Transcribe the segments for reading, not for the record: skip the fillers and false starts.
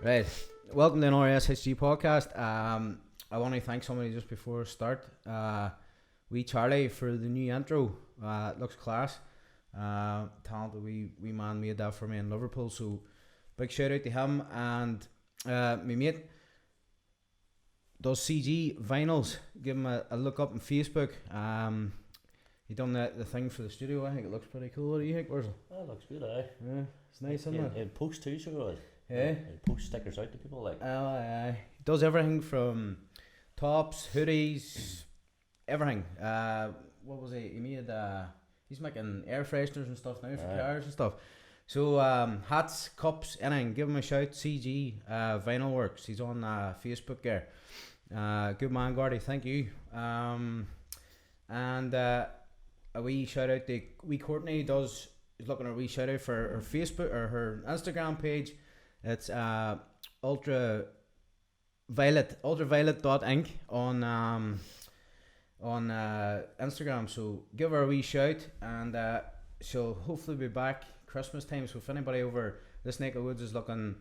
Right. Welcome to our SHG Podcast. I want to thank somebody just before I start. We Charlie for the new intro. It looks class. Talented wee man made that for me in Liverpool. So big shout out to him. And my mate does CG vinyls. Give him a look up on Facebook. He done the thing for the studio. I think it looks pretty cool. What do you think, Worzel? That looks good, eh? Yeah, it's nice, isn't it? It posts too, so Yeah. it posts stickers out to people like. He does everything from tops, hoodies, everything. What was he? He made he's making air fresheners and stuff now for cars and stuff. So hats, cups, anything. Give him a shout. CG Vinyl Worx. He's on Facebook there. Good man, Gordy. Thank you. And a wee shout out to wee Courtney. He's looking at a wee shout out for her Facebook or her Instagram page. It's Ultraviolet Ink on Instagram. So give her a wee shout, and she'll hopefully be back Christmas time. So if anybody over this neck of woods is looking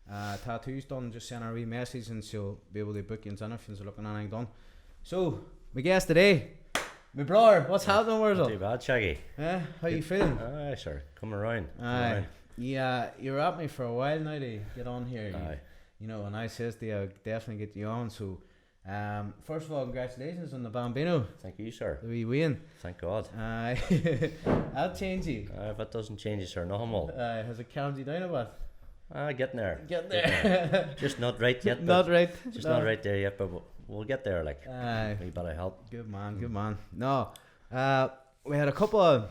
tattoos done, just send her a wee message, and she'll be able to book you in if you're looking at anything done. So my guest today, my brother. What's happening, Worzel? Not too bad, Shaggy. How you feeling? Aye, sure. Come around. Yeah, you're at me for a while now to get on here. Aye. You know, and I says to you, I'll definitely get you on. So, first of all, congratulations on the Bambino. Thank you, sir. The wee win. Thank God. I'll change you. If it doesn't change it, sir, nothing more. Has it calmed you down a bit? Getting there. Getting there. Just not right yet. Not right. Just not right there yet, but we'll get there. Like, we better help. Good man. Good man. No, we had a couple of,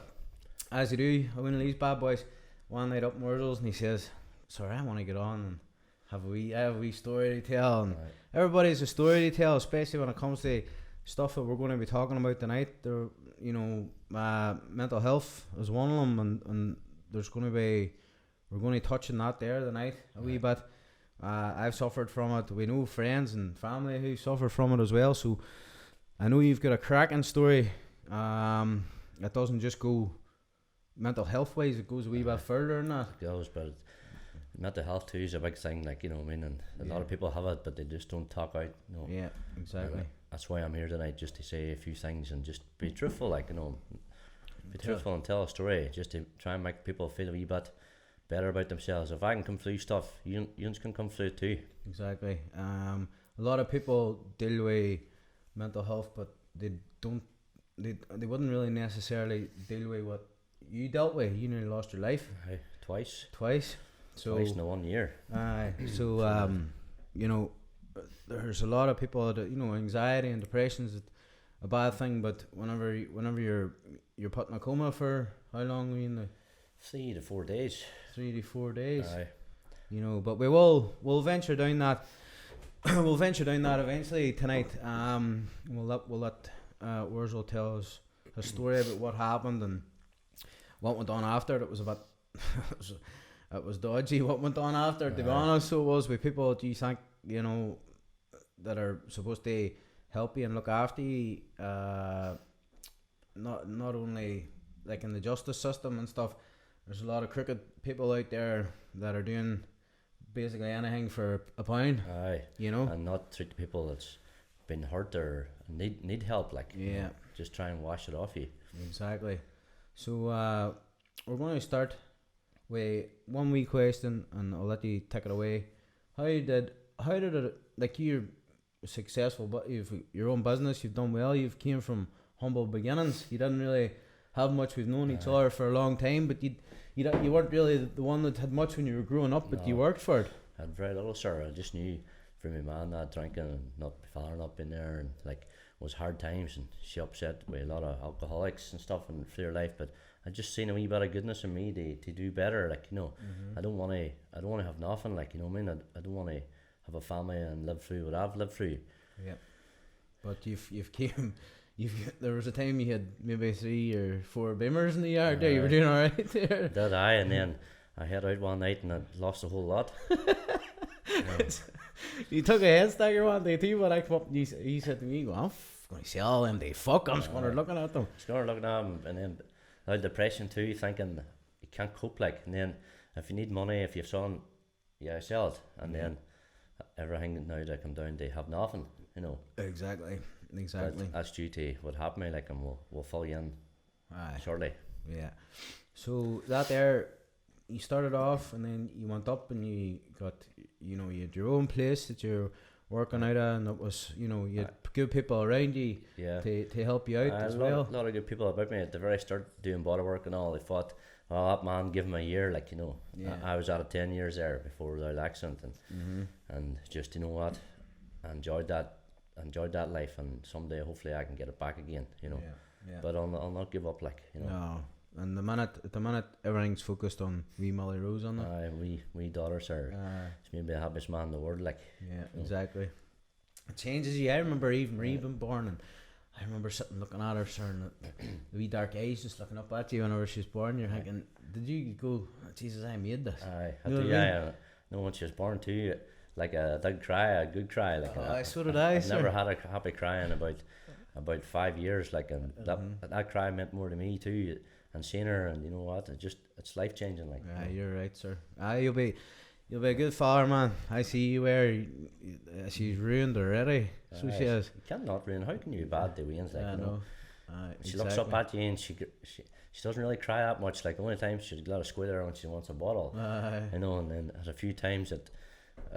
as you do, one of these bad boys. One night up in Worzel's, and he says, "Sorry, I want to get on and I have a wee story to tell." And everybody's a story to tell, especially when it comes to stuff that we're going to be talking about tonight. There, mental health is one of them, and we're going to touch on that there tonight a wee bit. I've suffered from it. We know friends and family who suffer from it as well. So I know you've got a cracking story. It doesn't just go mental health wise, it goes a wee bit further than that. It goes, but mental health too is a big thing, like, you know what I mean, and a lot of people have it, but they just don't talk out, you know. Yeah, exactly. And that's why I'm here tonight, just to say a few things and just be truthful, like, you know, truthful and tell a story, just to try and make people feel a wee bit better about themselves. If I can come through stuff, you can come through it too. Exactly. A lot of people deal with mental health, but they wouldn't really necessarily deal with what you dealt with. You nearly lost your life. Aye, twice. So Twice in 1 year. So you know, there's a lot of people that, you know, anxiety and depression is a bad thing, but whenever you're put in a coma for how long were you in the 3 to 4 days. 3 to 4 days. Aye. You know, but we'll venture down that. We'll venture down that eventually tonight. We'll let Worzel tell us a story about what happened and what went on after. It was a bit it was dodgy what went on after, to be honest. So it was with people, do you think, you know, that are supposed to help you and look after you, not only like in the justice system and stuff. There's a lot of crooked people out there that are doing basically anything for a pound. Aye. You know, and not treat the people that's been hurt or need help, like, yeah, you know, just try and wash it off you. Exactly. So we're going to start with one wee question, and I'll let you take it away. How did it, like, you're successful, but you've your own business, you've done well, you've came from humble beginnings, you didn't really have much, we've known each other for a long time, but you weren't really the one that had much when you were growing up, but you worked for it. I had very little, sir. I just knew from my man that drinking and not my father not being there, and like, it was hard times, and she upset with a lot of alcoholics and stuff and through her life, but I just seen a wee bit of goodness in me to do better, like, you know. I don't want to have nothing, like, you know what I mean. I don't want to have a family and live through what I've lived through. Yeah, but there was a time you had maybe 3 or 4 beamers in the yard there. You were doing alright there. Did I? And then I head out one night and I lost a whole lot. You took a head stagger one day too, but I come up and he said to me, "I'm going to sell them. They fuck. I'm just going to looking at them." Just going to looking at them, and then that depression too, thinking you can't cope, like. And then if you need money, if you've son, I sell it, and then everything now that come down, they have nothing, you know. Exactly. But that's due to what happened to me, like, and we'll fill you in shortly. Yeah. So that there, you started off, and then you went up, and you got, you know, you had your own place that you're working out of, and it was, you know, you had good people around you to help you out as well. A lot of good people about me. At the very start, doing bodywork and all, they thought, oh, that man, give him a year, like, you know. I was out of 10 years there before the accident, and just, you know what, I enjoyed that life, and someday hopefully I can get it back again, you know. But I'll not give up, like, you know. No. And at the minute everything's focused on wee Molly Rose on it. We daughters are it's maybe the happiest man in the world, like. Yeah, exactly. It changes you. I remember even Marie being born, and I remember sitting looking at her, sir, and the wee dark eyes just looking up at you whenever she was born. You're thinking, did you go, oh, Jesus, I made this? I know when she was born too, like a good cry, like. So did I. I've never had a happy cry in about 5 years, like, and that cry meant more to me too. And seeing her, and you know what, it's life changing, like. You're right, sir. You'll be a good father, man. I see you where she's ruined already. So she has. You can't not ruin. How can you be bad to Wayne's, like, you know? She exactly. looks up at you, and she doesn't really cry that much. Like, the only time she'd let her squeal her when she wants a bottle, you know. And then there's a few times that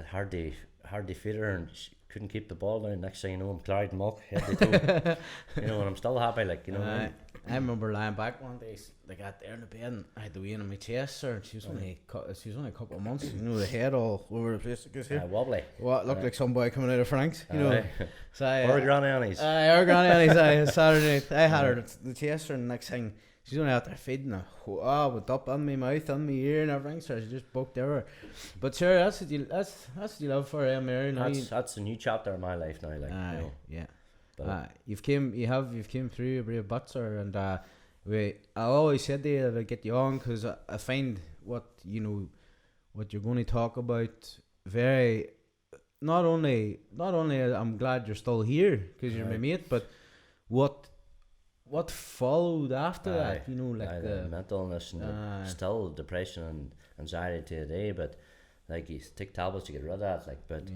hard to feed her, and she couldn't keep the ball down. Next thing you know, I'm cloud muck head to toe. You know, and I'm still happy, like, you know. I remember lying back one day, they got there in the bed, and I had the wee on my chest, sir. She was only a couple of months, you know, the head all over the place. Wobbly. What looked like some boy coming out of Frank's, you know. So or Granny Annie's. Our Granny Annie's. Saturday night, I had her the chest, and the next thing she's only out there feeding her. With up on my mouth, on my ear, and everything. So she just bucked everywhere. But sure, that's what you love for, Mary. That's a new chapter in my life now, like. You know. Yeah. You've came through a brave butt, sir, and I always said to you that I'd get you on, because I find what you're going to talk about very, not only I'm glad you're still here because you're my mate, but what followed after that, you know, like the mental illness and still depression and anxiety today, but like, you take tablets to get rid of that, like, but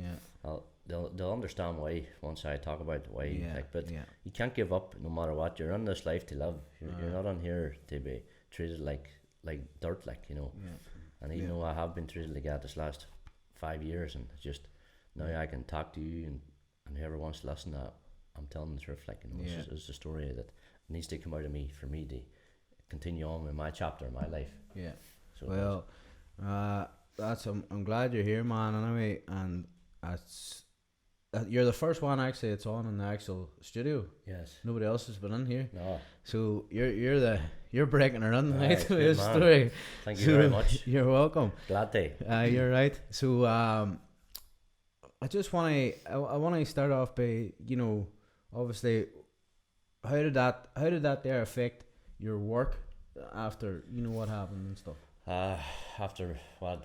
they'll understand why once I talk about why, like, but you can't give up no matter what. You're in this life to live. You're not on here to be treated like dirt, like, you know. And even though I have been treated like that this last 5 years, and just now I can talk to you, and whoever wants to listen, I'm telling the truth, like, you know. This is a story that needs to come out of me for me to continue on with my chapter in my life. Yeah. So well, I'm glad you're here, man. Anyway, and you're the first one actually it's on in the actual studio. Yes. Nobody else has been in here. No. So you're breaking her in tonight with this story. Thank you very much. You're welcome. Glad to. You're right. So I just want to start off by, you know, obviously, how did that there affect your work after, you know, what happened and stuff? After what,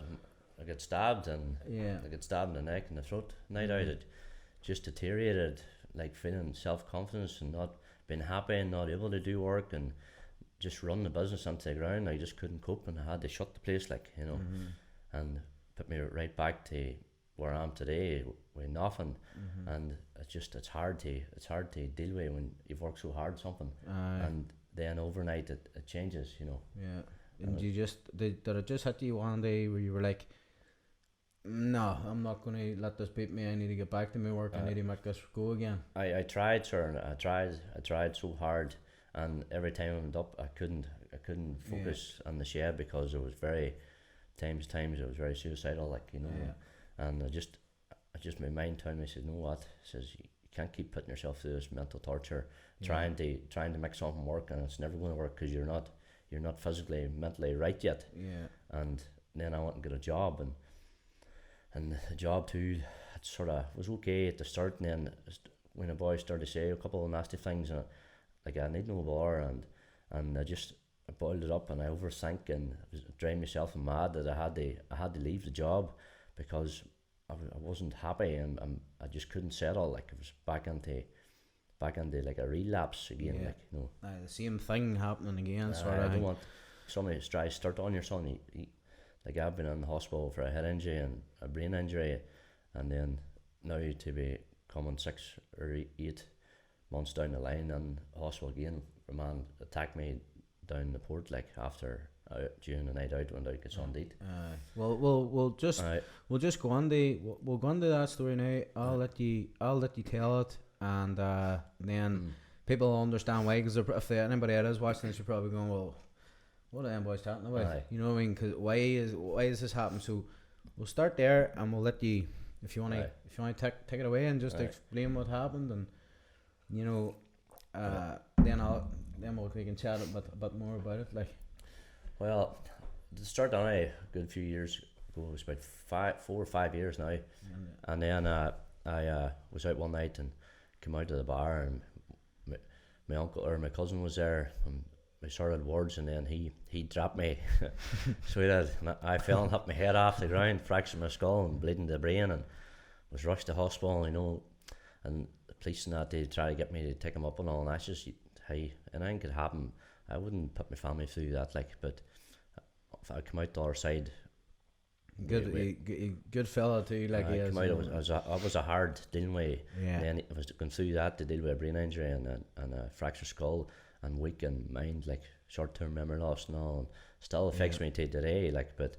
I got stabbed, and I got stabbed in the neck and the throat. Night out, it just deteriorated, like, feeling self-confidence and not being happy and not able to do work and just run the business onto the ground. I just couldn't cope, and I had to shut the place, like, you know, and put me right back to where I am today with nothing. And it's hard to deal with when you've worked so hard something, and then overnight it changes, you know. Yeah. And you did it just hit you one day where you were like, no, I'm not going to let this beat me. I need to get back to my work. I need to make this go again. I tried, sir, and I tried so hard, and every time I went up, I couldn't focus on the shed, because it was times it was very suicidal, like, you know. And I just my mind told me, I said, you know what, it says you can't keep putting yourself through this mental torture, trying to make something work, and it's never going to work because you're not physically, mentally right yet. And then I went and got a job, and the job too, it sort of was okay at the start, and then when the boys started to say a couple of nasty things, and like, I need no more, and I boiled it up, and I overthink, and was driving myself mad that I had to leave the job, because I wasn't happy, and I just couldn't settle, like, it was back into like a relapse again, like, you know. The same thing happening again. I don't want somebody to try to start on your son. like I've been in the hospital for a head injury and a brain injury, and then now to be coming 6 or 8 months down the line in hospital again. A man attacked me down the port like after during the night out when I gets on date. We'll just go on we'll go on to that story now. I'll let you tell it, and then people will understand why. Because if anybody else is watching this, you're probably going, well, what are them boys talking about? You know what I mean? Because why is this happening? So we'll start there, and we'll let you, if you want to take it away and just explain what happened, and you know, then we can chat a bit more about it. Like, well, to start on a good few years ago, it was about 4 or 5 years now, and then I was out one night and came out to the bar, and my uncle or my cousin was there, and we started words, and then he dropped me. So he did, and I fell and hit my head off the ground, fractured my skull and bleeding the brain, and was rushed to hospital, you know, and the police and that, they try to get me to take him up and all, and that's just, hey, anything could happen. I wouldn't put my family through that, like, but if I come out the other side, good fella too, like he is. I was a hard dealing with. Yeah. And then I was going through that to deal with a brain injury and a fractured skull and weak in mind, like short-term memory loss and all, and still affects me to today, like. But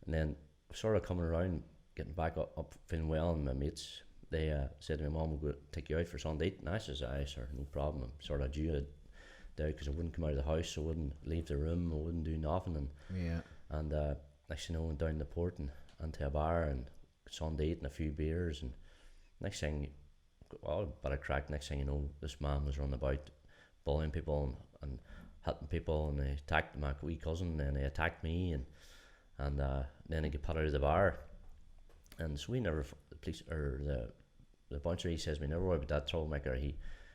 and then sort of coming around, getting back up feeling well, and my mates, they said to me, "Mom, we'll go take you out for Sunday," and I says, "Aye, sir, no problem." I'm sort of due it there because I wouldn't come out of the house, I wouldn't leave the room, I wouldn't do nothing, and next thing I went down the port and to a bar and Sunday eating a few beers, and next thing, well, a bit of crack. Next thing you know, this man was running about bullying people and hitting people, and he attacked my wee cousin, and he attacked me, and then he got put out of the bar, and so we never, the police or the buncher, he says we never worry about that troublemaker.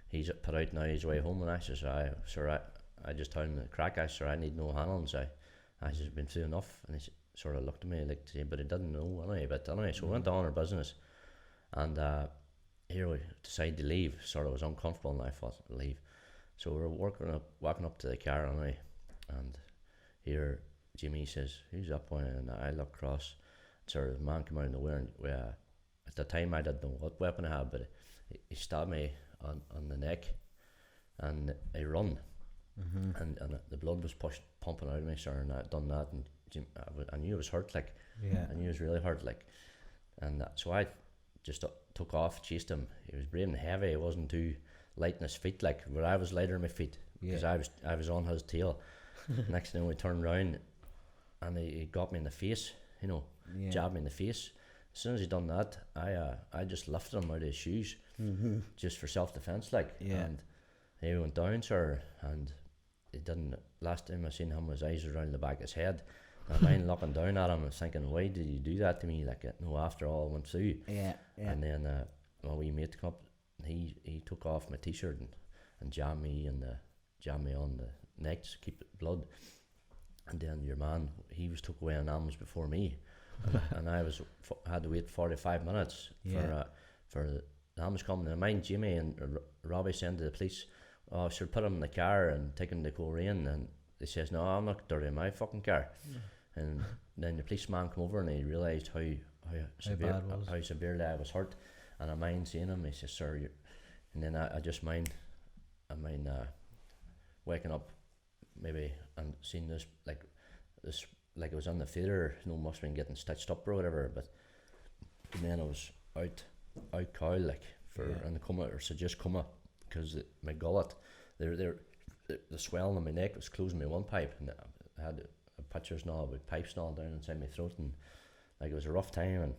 He's put out now, he's way home, and I says, I just found the crack. I said, I need no handlings. I just been through enough, and he sort of looked at me like, but he didn't know anyway. But anyway, so we went on our business, and here we decided to leave. Sort of was uncomfortable, and I thought leave. So we were walking up to the car anyway, and here Jimmy says, "Who's that boy?" And I look across. Sort of man came out of nowhere, and at the time I didn't know what weapon I had, but he stabbed me on the neck, and I run, and the blood was pumping out of me, sir, and I'd done that, and I knew it was hurt, like, I knew it was really hurt, like, and so I just took off, chased him. He was breathing heavy, he wasn't too light in his feet, like, where I was lighter in my feet, because I was on his tail. Next thing we turned around, and he got me in the face, you know, jabbed me in the face. As soon as he done that, I just lifted him out of his shoes, just for self-defense, like, and he went down, sir, and he didn't. Last time I seen him, his eyes were around the back of his head, and I'm looking down at him and thinking, why did you do that to me? Like, no, after all I went through. And then my wee mate come up, and he took off my t-shirt and jammed me on the neck to keep the blood. And then your man, he was took away in ambulance before me, and I had to wait 45 minutes for the ambulance coming. And mind Jimmy and Robbie saying to the police, "Oh, should put him in the car and take him to Coleraine," and they says, "No, I'm not dirty in my fucking car." And then the policeman come over, and he realised how severely I was hurt, and I mind seeing him. He says, "Sir, and then I just mind waking up maybe and seeing this like it was on the theatre, you know, must have been getting stitched up or whatever, but and then I was out cold, like, in the coma, or so just coma, because my gullet, the swelling in my neck was closing my one pipe, and I had pictures now with pipes all down inside my throat, and like it was a rough time, and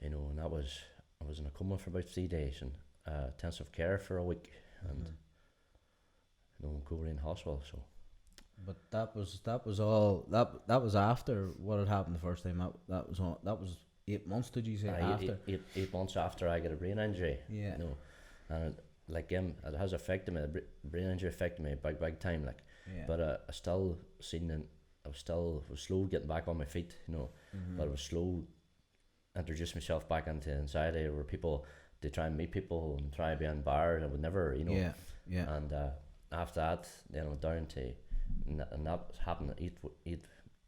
you know, and I was in a coma for about 3 days, and intensive care for a week, and you know, Coleraine Hospital. So, but that was all that was after what had happened the first time. That was 8 months. Did you say after? Eight months after I got a brain injury. Yeah. You know, and it has affected me. The brain injury affected me big time. Like, but I still was slow getting back on my feet. You know, but I was slow introducing myself back into anxiety, where people, they try and meet people and try to be in bars. I would never, you know. And after that, then I went down to, and that happened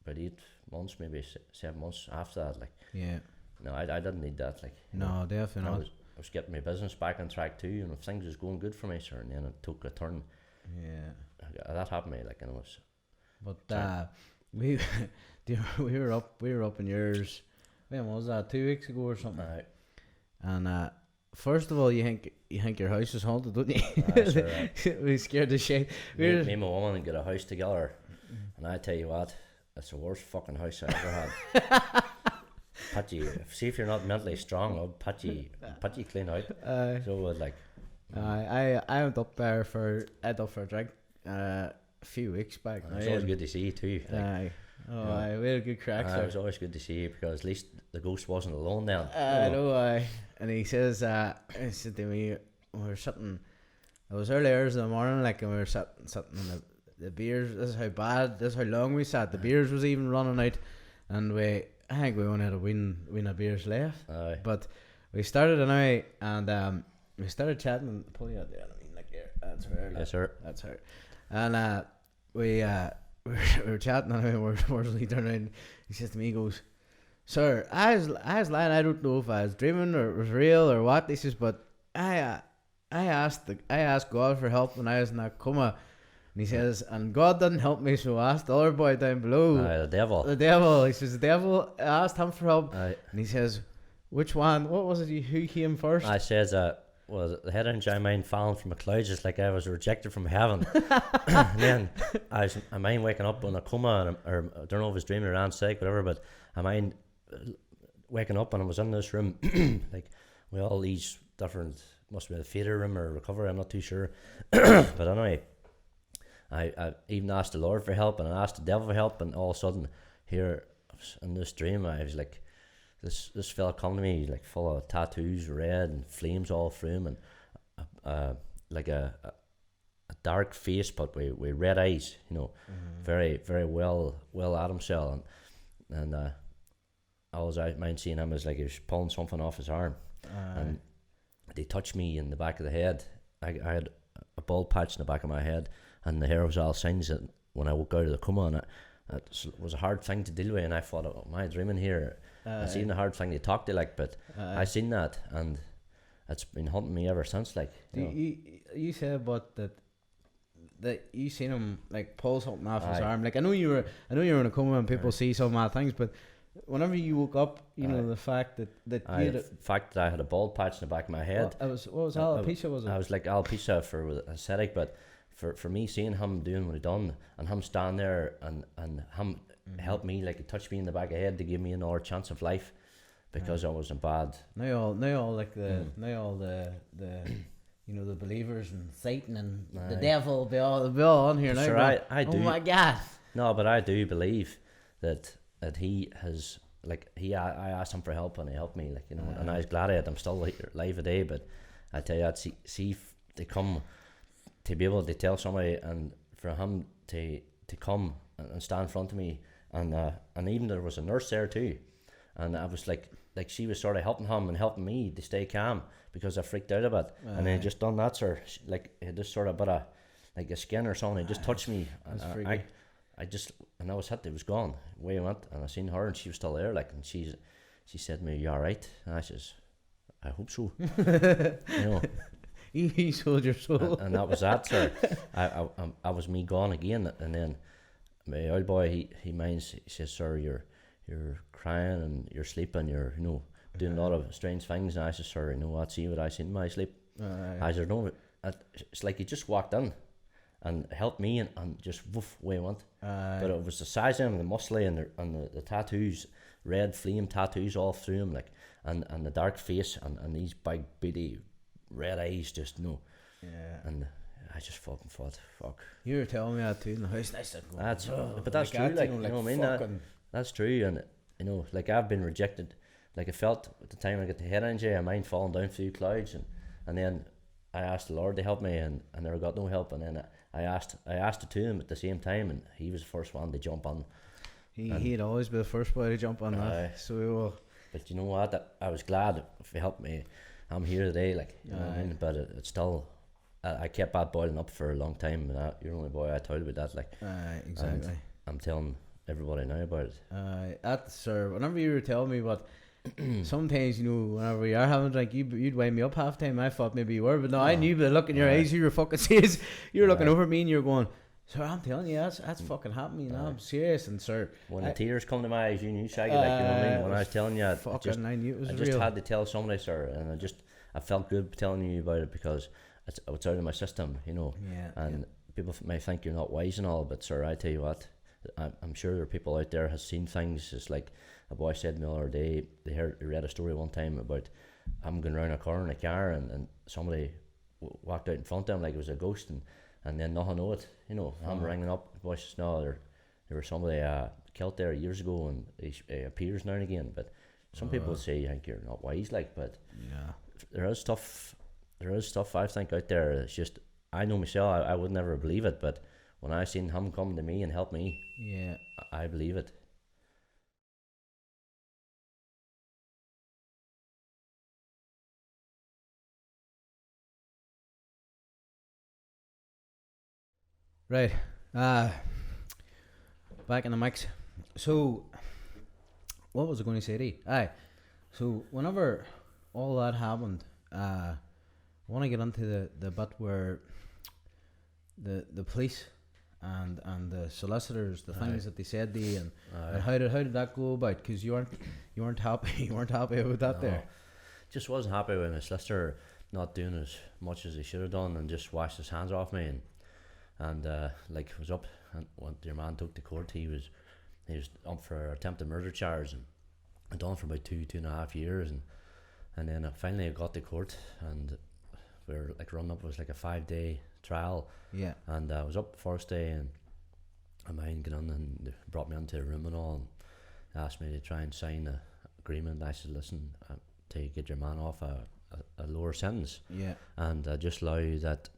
about 8 months, maybe 7 months after that. Like, Yeah. no, I didn't need that. Like, you No, know, definitely I not. was getting my business back on track too, and if things was going good for me, sir, and then it took a turn. Yeah. That happened to me, like, and it was. But Sorry. we we were up in yours. When was that? 2 weeks ago or something. And first of all, you think your house is haunted, don't you? Sir, We scared the shit. me and my woman get a house together, and I tell you what, it's the worst fucking house I ever had. Pat you, see if you're not mentally strong, I'll pat you clean out. So like, I went up there for a drink a few weeks back. it's always good to see you too. Like, We had a good crack. it was always good to see you because at least the ghost wasn't alone then. I know. And he says, he said to me, we were sitting. It was early hours in the morning, like, and we were sitting in the beers. This is how long we sat. The beers was even running out, and I think we only had a win of beers left. But we started anyway, and we started chatting. And pull you out there. I mean, like, here, that's her. Yes, sir. That's her. And we were chatting, and Worzel turned around. He says to me, he goes, "Sir, I was lying. I don't know if I was dreaming or it was real or what." He says, "But I asked God for help when I was in that coma." And he says, "And God didn't help me, so I asked the other boy down below." The devil. The devil. He says, "The devil asked him for help." And he says, "Which one? What was it? Who came first?" I says well, the head engine of mine falling from the clouds just like I was rejected from heaven. And then I mind waking up in a coma, or I don't know if I was dreaming or sick, whatever, but I mind waking up and I was in this room, like, with all these different, must be the theatre room or recovery, I'm not too sure. But anyway, I even asked the Lord for help, and I asked the devil for help, and all of a sudden, here in this dream, I was like, this fella come to me, like, full of tattoos, red, and flames all through him, and like a dark face, but with red eyes, you know, very, very well at himself, and all I mind seeing him is like he was pulling something off his arm, and they touched me in the back of the head. I had a bald patch in the back of my head, and the hair was all singed when I woke out of the coma, and it was a hard thing to deal with, and I thought, oh, am I dreaming here? I seen a hard thing to talk to, like, but I seen that, and it's been haunting me ever since, like. You said about that you seen him, like, pull something off his arm. Like, I know you were in a coma and people see some mad things, but whenever you woke up, you know, the fact that the fact that I had a bald patch in the back of my head. What was alopecia? Was it? I was like alopecia for aesthetic, but for me seeing him doing what he done, and him stand there and him help me, like, it touched me in the back of the head to give me another chance of life, because I was in bad. Now all like the you know, the believers and Satan and the devil be all on here now. Sure, I do. Oh my God. No, but I do believe that he has, like, I asked him for help and he helped me, like, you know, and I was glad I'm still alive today. But I tell you, I'd see to come to be able to tell somebody, and for him to come and stand in front of me, and even there was a nurse there too, and I was like she was sort of helping him and helping me to stay calm, because I freaked out a bit, and then just done that, sir, like, it just sort of bit of like a skin or something, it just touched me, and I just, and I was hit, it was gone, away it went, and I seen her and she was still there, like, and she said to me, "You alright?" And I says, "I hope so." You know, he sold your soul, and that was that, sir. I was me gone again, and then my old boy, he minds, he says, "Sir, you're crying and you're sleeping, you're, you know, doing a lot of strange things." And I said, "Sir, you know what, see what I seen in my sleep." I said, "No, it's like he just walked in and helped me, and just woof, away went." But it was the size of him, the muscly, and the tattoos, red flame tattoos all through him, like, and the dark face, and these big beady red eyes, just, you know. And I just fucking thought, fuck. You were telling me that too in the house. I said, but that's true, like, you know what I mean? That's true, and, you know, like, I've been rejected. Like, I felt at the time I got the head injury, I mind falling down through clouds, and then I asked the Lord to help me, and I never got no help, and then I asked it to him at the same time, and he was the first one to jump on. He'd always be the first boy to jump on that. So, but you know what? I was glad if he helped me. I'm here today, like, you know what I mean? But it's still, I kept that boiling up for a long time, and you're the only boy I told about that, like. exactly. And I'm telling everybody now about it. That's sir. Whenever you were telling me what, sometimes whenever we are having a drink, you'd wind me up half time. I thought maybe you were, but no, I knew by the look in your eyes, you were fucking serious. You were looking over me and you're going, sir, I'm telling you, that's fucking happening. I'm serious, and sir, when the tears come to my eyes, you knew, Shaggy, like, you know what I mean. When I was telling you, I knew it was I real. just had to tell somebody, sir, and I felt good telling you about it because it's out of my system, and people may think you're not wise and all, but sir, I tell you what, I'm sure there are people out there has seen things. It's like a boy said to me the other day, they read a story one time about him going round a corner in a car and somebody walked out in front of him like it was a ghost, and then nothing of it, I'm ringing up, the boy says, no, there was somebody killed there years ago, and he appears now and again. But some people would say, I think you're not wise, like, but there is stuff I think out there. It's just, I know myself, I would never believe it, but when I seen him come to me and help me, I believe it. Right. Back in the mix. So, what was I going to say to you? Aye. So, whenever all that happened, I want to get into the bit where the police and the solicitors, the things that they said to you, and how did that go about? Because you weren't happy. You weren't happy with that. No, there. Just wasn't happy with my solicitor not doing as much as he should have done, and just washed his hands off me, and like was up, and when your man took to court, he was up for attempted murder charge, and done for about 2.5 years, and then finally I got to court, and we were like running up. It was like a 5-day trial. Yeah. And I was up the first day, and a man got on and they brought me into a room and all, and asked me to try and sign an agreement. I said, listen, to get your man off a lower sentence. Yeah. And I just allow you that.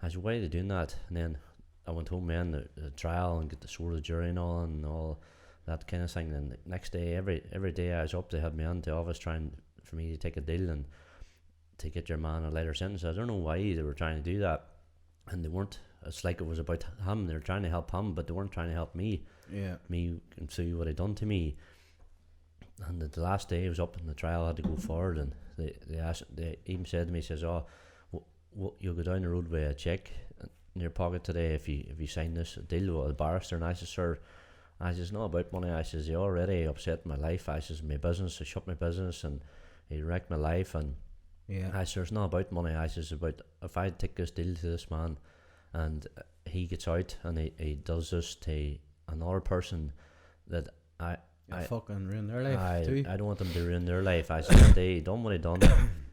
I said, why are they doing that? And then I went home, man, the trial, and get the sword of the jury and all that kind of thing. And the next day, every day I was up, they had me on to office trying for me to take a deal and to get your man a lighter sentence. I don't know why they were trying to do that, and they weren't. It's like it was about him. They were trying to help him, but they weren't trying to help me. Yeah. Me and see what he'd done to me. And the last day I was up in the trial, I had to go forward, and they even said to me, says, "Oh, you'll go down the road with a check in your pocket today if you sign this deal with a barrister." And I says, "Sir," I says, "not about money." I says, "He already upset my life." I says, "My business, I shut my business, and he wrecked my life." And I says, "It's not about money." I says, "About if I take this deal to this man, and he gets out and he does this to another person, that I fucking ruin their life too. I don't want them to ruin their life." I said, "They done what he done,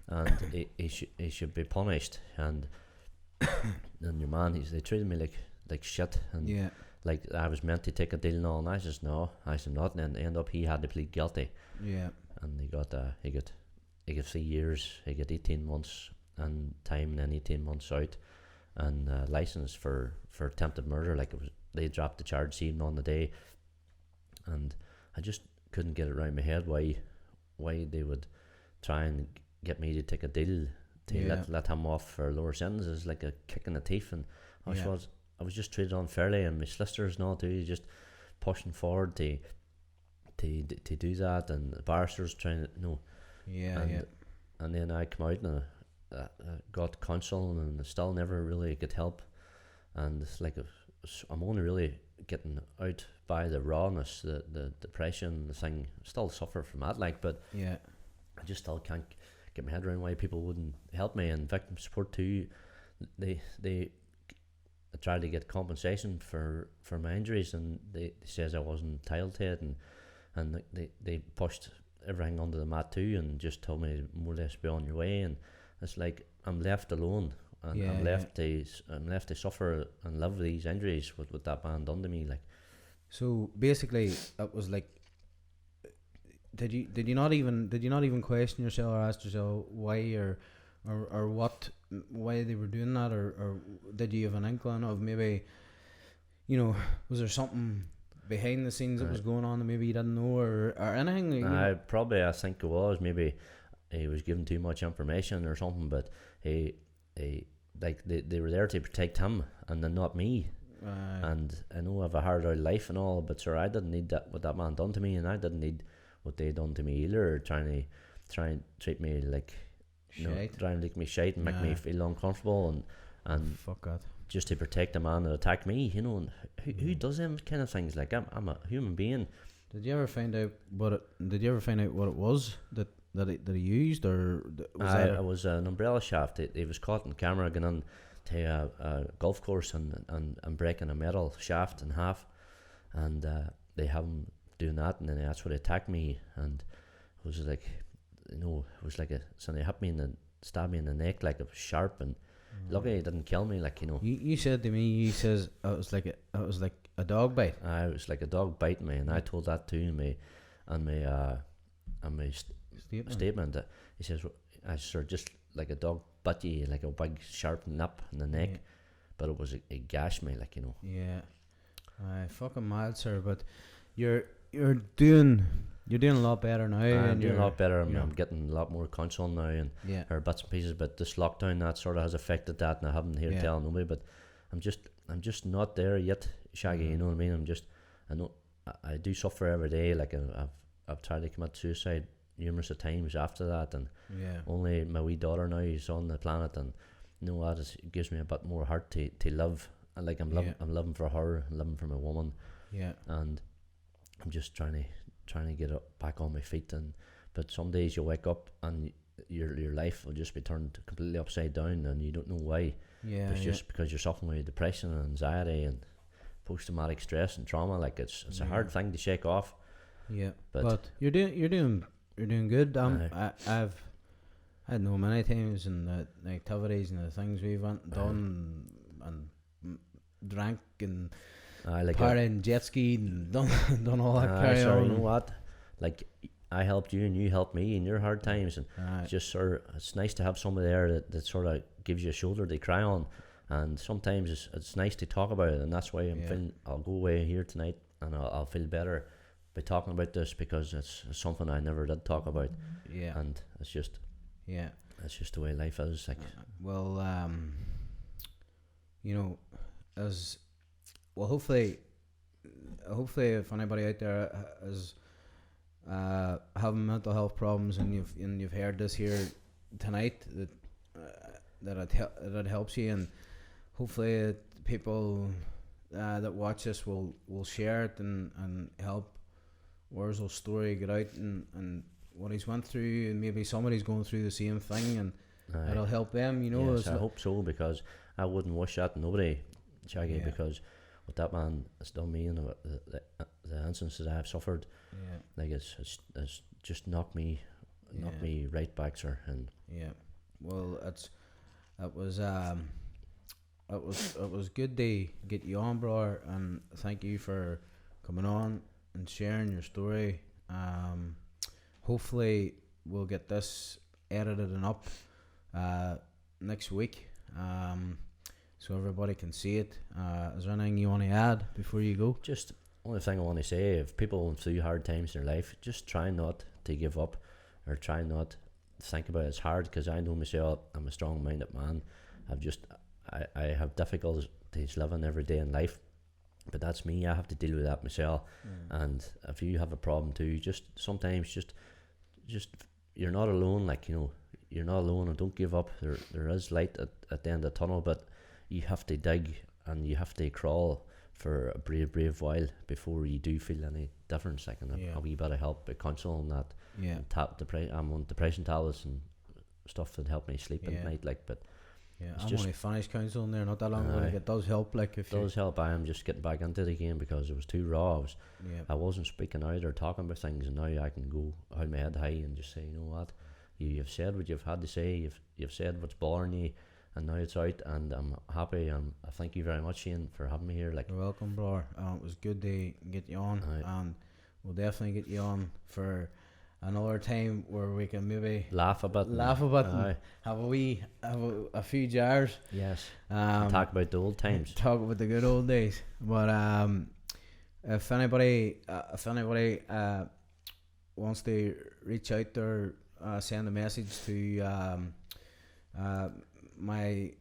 and he should be punished." And your man, they treated me like shit, and like I was meant to take a deal and all. And I says, "No," I said, "not." And then end up he had to plead guilty. Yeah. And he got 3 years. He got 18 months and time, and then 18 months out, and license for attempted murder. Like, it was, they dropped the charge even on the day, and I just couldn't get it around my head why they would try and get me to take a deal to let him off for lower sentences, like a kick in the teeth. And I was just treated unfairly, and my solicitors and all too, just pushing forward to do that, and the barristers trying to and then I come out and got counsel, and I still never really get help, and it's like I'm only really getting out by the rawness, the depression, the thing. Still suffer from that, like, but I just still can't get my head around why people wouldn't help me. And victim support too, they tried to get compensation for my injuries, and they says I wasn't entitled to it, and they pushed everything under the mat too, and just told me more or less be on your way. And it's like I'm left alone, and I'm left to suffer and live with these injuries with that man done to me. Like, so basically it was like, did you not even question yourself or ask yourself why or what, why they were doing that, or did you have an inkling of maybe, was there something behind the scenes that was going on that maybe you didn't know, or anything? I think it was maybe he was giving too much information or something, but they were there to protect him and then not me. And I know I have a hard out life and all, but sir, I didn't need that what that man done to me, and I didn't need what they done to me either. Try and treat me like, try and make me shite and make me feel uncomfortable, and fuck that. Just to protect the man that attacked me, you know. And who does them kind of things? Like I'm a human being. Did you ever find out what it was that he used, or was it was an umbrella shaft. It was caught in camera going on to a golf course and breaking a metal shaft in half, and they have him doing that, and then that's what they attacked me, and it was like, you know, it was like so they hit me stabbed me in the neck, like it was sharp, and luckily it didn't kill me, like, you know. You said to me, you says it was like a dog bite. It was like a dog biting me, and I told that to me, and my statement. He says, I sort just like a dog bit you, like a big sharp nip in the neck, but it gashed me, like, you know. Yeah, fucking mad, sir. But you're doing a lot better now. I'm doing a lot better. I'm getting a lot more console now, and or bits and pieces. But this lockdown, that sort of has affected that, and I haven't here telling nobody. But I'm just not there yet, Shaggy. You know what I mean? I know I do suffer every day. Like I've tried to commit suicide numerous of times after that, and only my wee daughter now is on the planet, and you know what, it gives me a bit more heart to live. And like I'm living for her, I'm living for my woman. Yeah. And I'm just trying to get up back on my feet, but some days you wake up and your life will just be turned completely upside down, and you don't know why. Yeah. It's just because you're suffering with depression and anxiety and post-traumatic stress and trauma. Like it's a hard thing to shake off. Yeah. But you're doing good. I know many times in the activities and the things we've done and drank and partying, jet ski, and done all that carry on. You know what? Like, I helped you and you helped me in your hard times, and it's nice to have somebody there that sort of gives you a shoulder to cry on, and sometimes it's nice to talk about it, and that's why I'm feeling I'll go away here tonight and I'll feel better by talking about this, because it's something I never did talk about. Yeah. And it's just the way life is. Like, you know, as well, hopefully if anybody out there is having mental health problems and you've heard this here tonight, that it helps you, and hopefully people that watch this will share it and help Worzel's story get out, and what he's went through, and maybe somebody's going through the same thing, and it'll help them, you know. Yes, I hope so, because I wouldn't wish that on nobody, Shaggy, because what that man has done me and the instances I've suffered, like it's just knocked me right back, sir. And well, it was good to get you on, bro, and thank you for coming on and sharing your story. Hopefully we'll get this edited and up next week, so everybody can see it. Is there anything you want to add before you go? Just only thing I want to say, if people went through hard times in their life, just try not to give up, or try not to think about it. It's hard, because I know myself, I'm a strong-minded man. I have difficulties living every day in life, but that's me. I have to deal with that myself. And if you have a problem too, just sometimes just you're not alone. Like, you know, you're not alone, and don't give up. There is light at the end of the tunnel, but you have to dig and you have to crawl for a brave while before you do feel any difference. Like, and a wee bit of help, a console and that. Yeah. And I'm on depression tablets and stuff that help me sleep at night. Like, but I'm only finished counselling there not that long ago. Like, it does help. Like, if it does help. I am just getting back into the game, because it was too raw. I wasn't speaking out or talking about things, and now I can go hold my head high and just say, you know what, you've said what you've had to say. You've said what's bothering you, and now it's out, and I'm happy. And I thank you very much, Ian, for having me here. Like, you're welcome, bro. It was good to get you on, and we'll definitely get you on for another time where we can maybe laugh a bit, and have a few jars. Yes. Talk about the old times. Talk about the good old days. But if anybody wants to reach out or send a message to my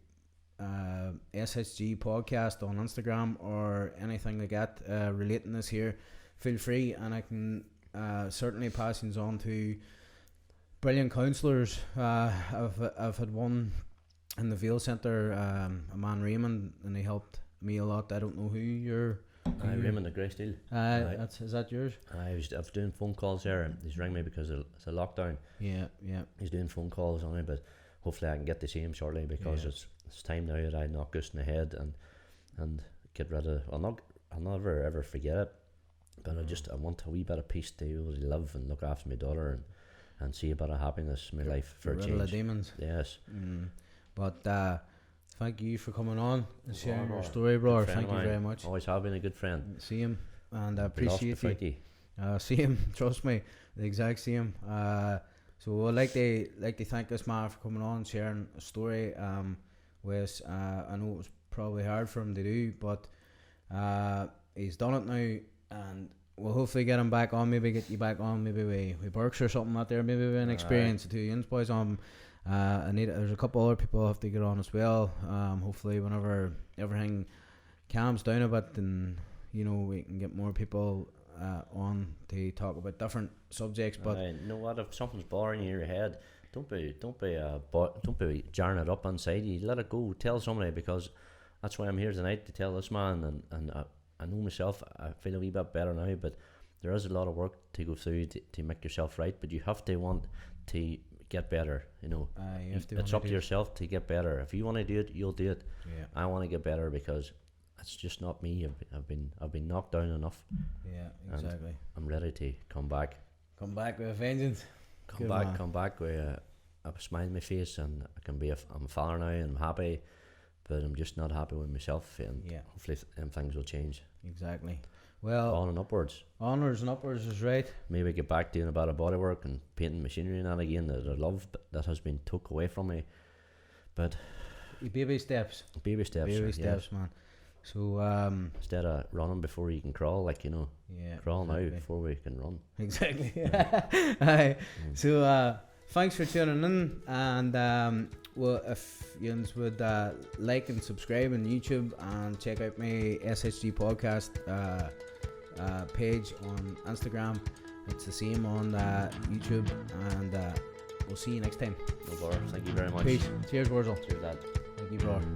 SHG Podcast on Instagram or anything like that relating this here, feel free, and I can certainly pass things on to brilliant counsellors. I've had one in the Vale Centre, a man Raymond, and he helped me a lot. I don't know who you're. Raymond the Grey Steel. Is that yours? I was doing phone calls there, and he's rang me because it's a lockdown. Yeah. He's doing phone calls on it, but hopefully I can get to see him shortly, because it's time now that I knock Gus in the head and get rid of. I'll never ever forget it, but I want a wee bit of peace to be able to live and look after my daughter and see a bit of happiness in my life for a change. Rid of the demons. Yes. But thank you for coming on and sharing your story, brother. Thank you very much. Always have been a good friend. See him, and I appreciate you. See him, trust me, the exact same. So I'd like to thank this man for coming on and sharing a story with I know it was probably hard for him to do, but he's done it now, and we'll hopefully get him back on, maybe get you back on, maybe with Burks or something out there, maybe with an experience, the two Yins boys on. There's a couple other people have to get on as well. Hopefully whenever everything calms down a bit, then we can get more people on to talk about different subjects. But you know what, if something's bothering you in your head, don't be jarring it up inside you. Let it go. Tell somebody, because that's why I'm here tonight, to tell this man. And I know myself, I feel a wee bit better now, but there is a lot of work to go through to make yourself right. But you have to want to get better, it's up to yourself to get better. If you want to do it, you'll do it. I want to get better, because it's just not me. I've been knocked down enough. Exactly. I'm ready to come back with a vengeance. Come back with a smile on my face, and I'm a father now, and I'm happy, but I'm just not happy with myself, and hopefully things will change. Exactly. Well, on and upwards. Onwards and upwards is right. Maybe get back doing a bit of bodywork and painting machinery and that again, that I love, that has been took away from me. But baby steps, man. So instead of running before you can crawl, crawl now before we can run. Exactly. Aye. So thanks for tuning in, and if you would like and subscribe on YouTube, and check out my SHG Podcast page on Instagram. It's the same on YouTube, and we'll see you next time. No bother. Thank you very much. Peace. Cheers, Worzel. Cheers, lad. Thank you, brother.